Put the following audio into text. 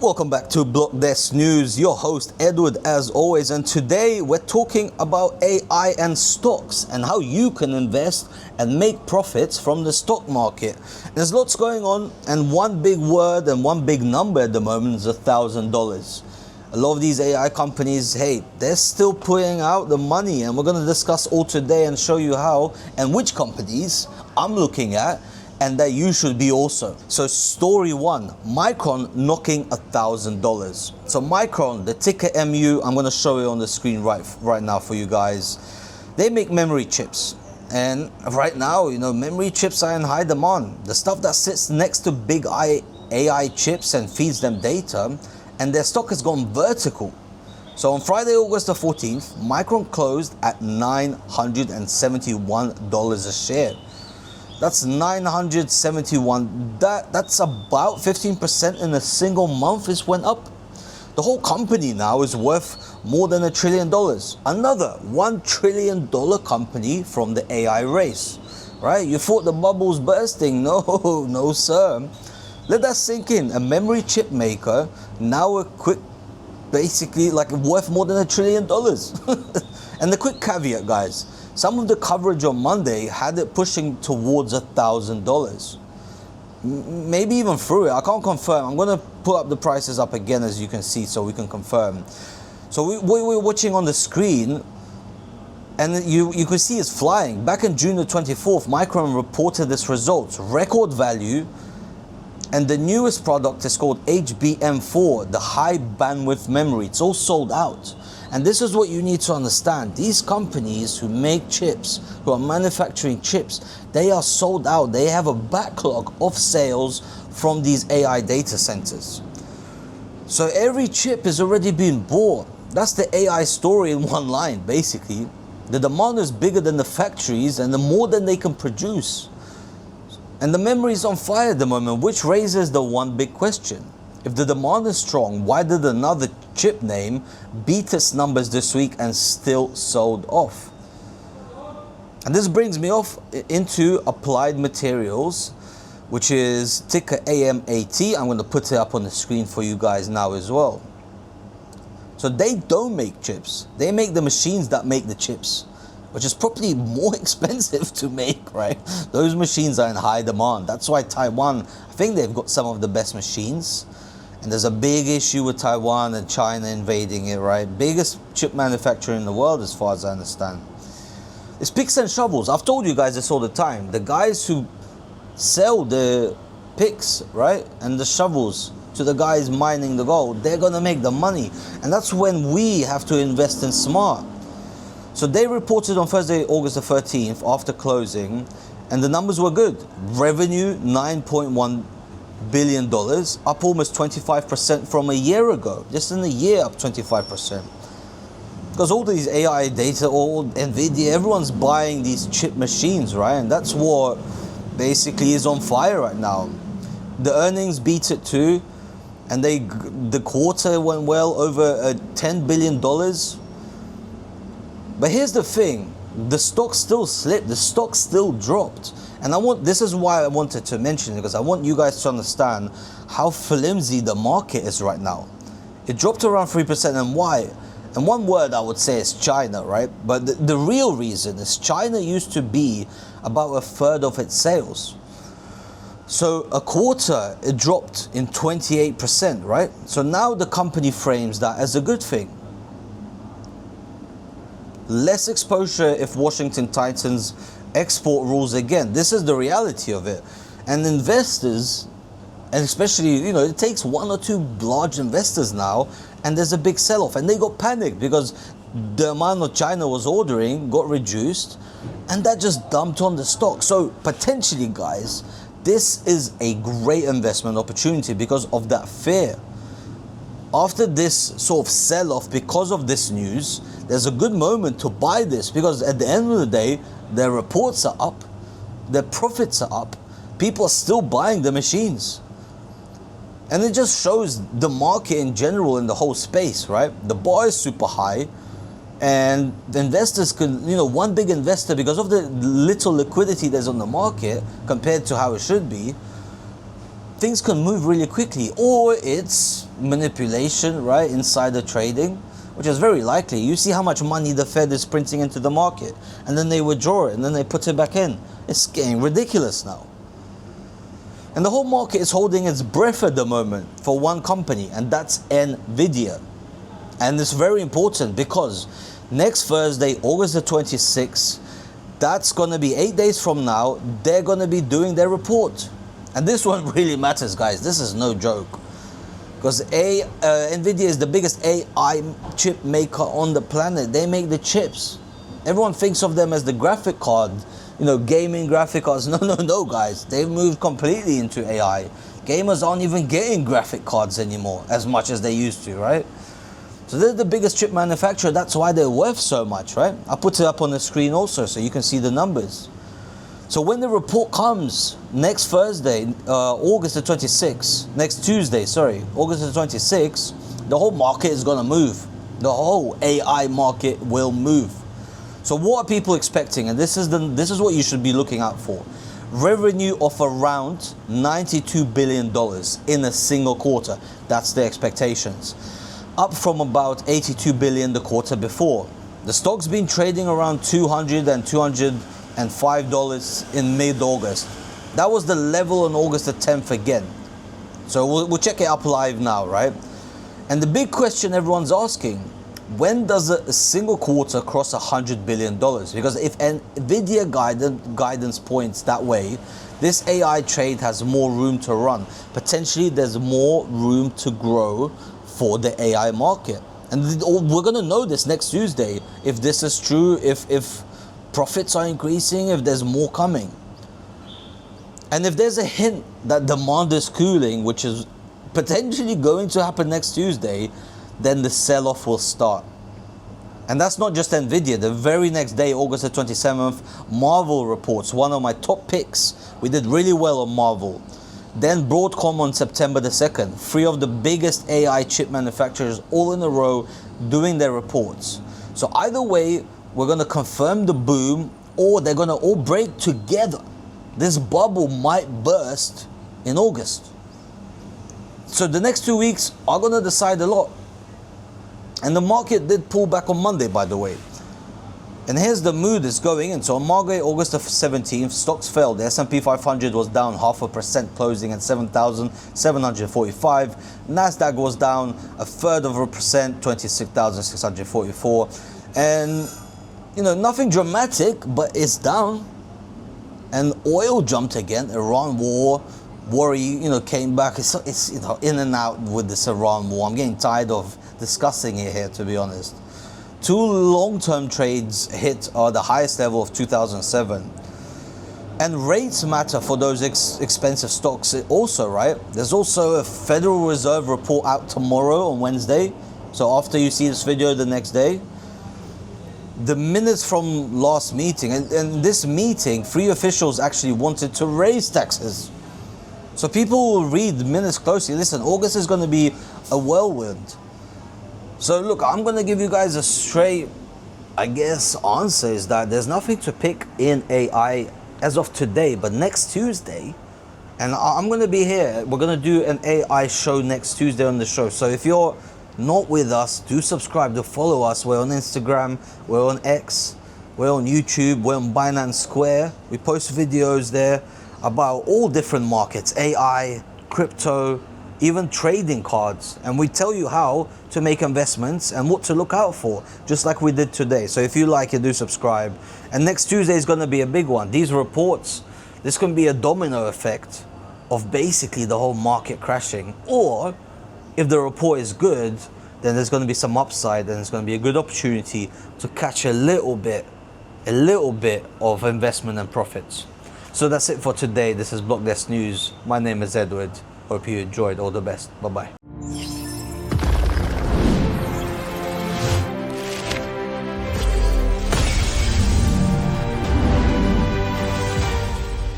Welcome back to BlockDesk News, your host Edward as always, and today we're talking about AI and stocks and how you can invest and make profits from the stock market. There's lots going on, and one big word and one big number at the moment is $1,000. A lot of these AI companies, hey, they're still putting out the money, and we're going to discuss all today and show you how and which companies I'm looking at and that you should be also. So story one, Micron knocking $1,000. So Micron, the ticker MU, I'm gonna show it on the screen right now for you guys. They make memory chips. And right now, memory chips are in high demand. The stuff that sits next to big AI chips and feeds them data, and their stock has gone vertical. So on Friday, August the 14th, Micron closed at $971 a share. That's 971. That's about 15% in a single month. It went up. The whole company now is worth more than $1 trillion. Another $1 trillion company from the AI race, right? You thought the bubble's bursting. No, sir. Let that sink in. A memory chip maker now basically like worth more than $1 trillion. And the quick caveat, guys. Some of the coverage on Monday had it pushing towards $1,000. Maybe even through it. I can't confirm. I'm going to put up the prices up again, as you can see, so we can confirm. So we're watching on the screen, and you can see it's flying. Back in June the 24th, Micron reported this result. Record value, and the newest product is called HBM4, the high bandwidth memory. It's all sold out. And this is what you need to understand. These companies who make chips, who are manufacturing chips, they are sold out. They have a backlog of sales from these AI data centers. So every chip is already being bought. That's the AI story in one line, basically. The demand is bigger than the factories and the more than they can produce. And the memory is on fire at the moment, which raises the one big question. If the demand is strong, why did another chip name beat its numbers this week and still sold off? And this brings me off into Applied Materials, which is ticker AMAT. I'm going to put it up on the screen for you guys now as well. So they don't make chips. They make the machines that make the chips, which is probably more expensive to make, right? Those machines are in high demand. That's why Taiwan, I think they've got some of the best machines. And there's a big issue with Taiwan and China invading it, right? Biggest chip manufacturer in the world, as far as I understand. It's picks and shovels. I've told you guys this all the time. The guys who sell the picks, right, and the shovels to the guys mining the gold, they're going to make the money. And that's when we have to invest in smart. So they reported on Thursday, August the 13th, after closing, and the numbers were good. Revenue, $9.1 billion, up almost 25% from a year ago. Just in a year, up 25%. Because all these AI data, all Nvidia, everyone's buying these chip machines, right? And that's what basically is on fire right now. The earnings beat it too, and the quarter went well, over $10 billion. But here's the thing, the stock still slipped, the stock still dropped. And this is why I wanted to mention it, because I want you guys to understand how flimsy the market is right now. It dropped around 3%, and why? And one word I would say is China, right? But the real reason is China used to be about a third of its sales. So a quarter, it dropped in 28%, right? So now the company frames that as a good thing. Less exposure if Washington tightens export rules again. This is the reality of it. And investors, and especially, it takes one or two large investors now, and there's a big sell-off. And they got panicked because the amount of China was ordering got reduced, and that just dumped on the stock. So potentially, guys, this is a great investment opportunity because of that fear. After this sort of sell-off because of this news, there's a good moment to buy this, because at the end of the day, their reports are up, their profits are up, people are still buying the machines. And it just shows the market in general in the whole space, right? The bar is super high, and the investors could, one big investor, because of the little liquidity there's on the market compared to how it should be, things can move really quickly, or it's manipulation, right? Insider trading, which is very likely. You see how much money the Fed is printing into the market, and then they withdraw it, and then they put it back in. It's getting ridiculous now. And the whole market is holding its breath at the moment for one company, and that's Nvidia. And it's very important because next Thursday, August the 26th, that's going to be 8 days from now, they're going to be doing their report. And this one really matters, guys. This is no joke. Because Nvidia is the biggest AI chip maker on the planet. They make the chips. Everyone thinks of them as the graphic card, gaming graphic cards. No, guys. They've moved completely into AI. Gamers aren't even getting graphic cards anymore as much as they used to, right? So they're the biggest chip manufacturer. That's why they're worth so much, right? I put it up on the screen also so you can see the numbers. So when the report comes next Thursday, August the 26th, next Tuesday, sorry, August the 26th, the whole market is going to move. The whole AI market will move. So what are people expecting? And this is what you should be looking out for. Revenue of around $92 billion in a single quarter. That's the expectations. Up from about $82 billion the quarter before. The stock's been trading around $200 and $205 in mid-August. That was the level on August the 10th again. So we'll check it up live now, right? And the big question everyone's asking, when does a single quarter cross $100 billion? Because if Nvidia guidance points that way, this AI trade has more room to run. Potentially there's more room to grow for the AI market. And we're going to know this next Tuesday, if this is true, if profits are increasing, if there's more coming. And if there's a hint that demand is cooling, which is potentially going to happen next Tuesday, then the sell-off will start. And that's not just Nvidia. The very next day, August the 27th, Marvell reports, one of my top picks. We did really well on Marvell. Then Broadcom on September the 2nd. Three of the biggest AI chip manufacturers all in a row doing their reports. So either way, we're going to confirm the boom, or they're going to all break together. This bubble might burst in August. So the next 2 weeks are going to decide a lot. And the market did pull back on Monday, by the way. And here's the mood it's going in. So on Monday, August the 17th, stocks fell. The S&P 500 was down 0.5%, closing at 7,745. Nasdaq was down 1/3%, 26,644. And, nothing dramatic, but it's down. And oil jumped again. Iran war worry, came back. It's in and out with this Iran war. I'm getting tired of discussing it here, to be honest. Two long-term trades hit the highest level of 2007. And rates matter for those expensive stocks also, right? There's also a Federal Reserve report out tomorrow on Wednesday. So after you see this video the next day, the minutes from last meeting, and this meeting, 3 officials actually wanted to raise taxes. So people will read the minutes closely. Listen, August is going to be a whirlwind. So look, I'm going to give you guys a straight, answer is that there's nothing to pick in AI as of today. But next Tuesday, and I'm going to be here, we're going to do an AI show next Tuesday on the show. So if you're not with us, do subscribe, do follow us. We're on Instagram, we're on X, we're on YouTube, we're on Binance Square. We post videos there about all different markets, AI, crypto, even trading cards. And we tell you how to make investments and what to look out for, just like we did today. So if you like it, do subscribe. And next Tuesday is going to be a big one. These reports, this can be a domino effect of basically the whole market crashing. Or if the report is good, then there's going to be some upside, and it's going to be a good opportunity to catch a little bit of investment and profits. So that's it for today. This is BlockDesk News. My name is Edward. Hope you enjoyed. All the best. Bye-bye.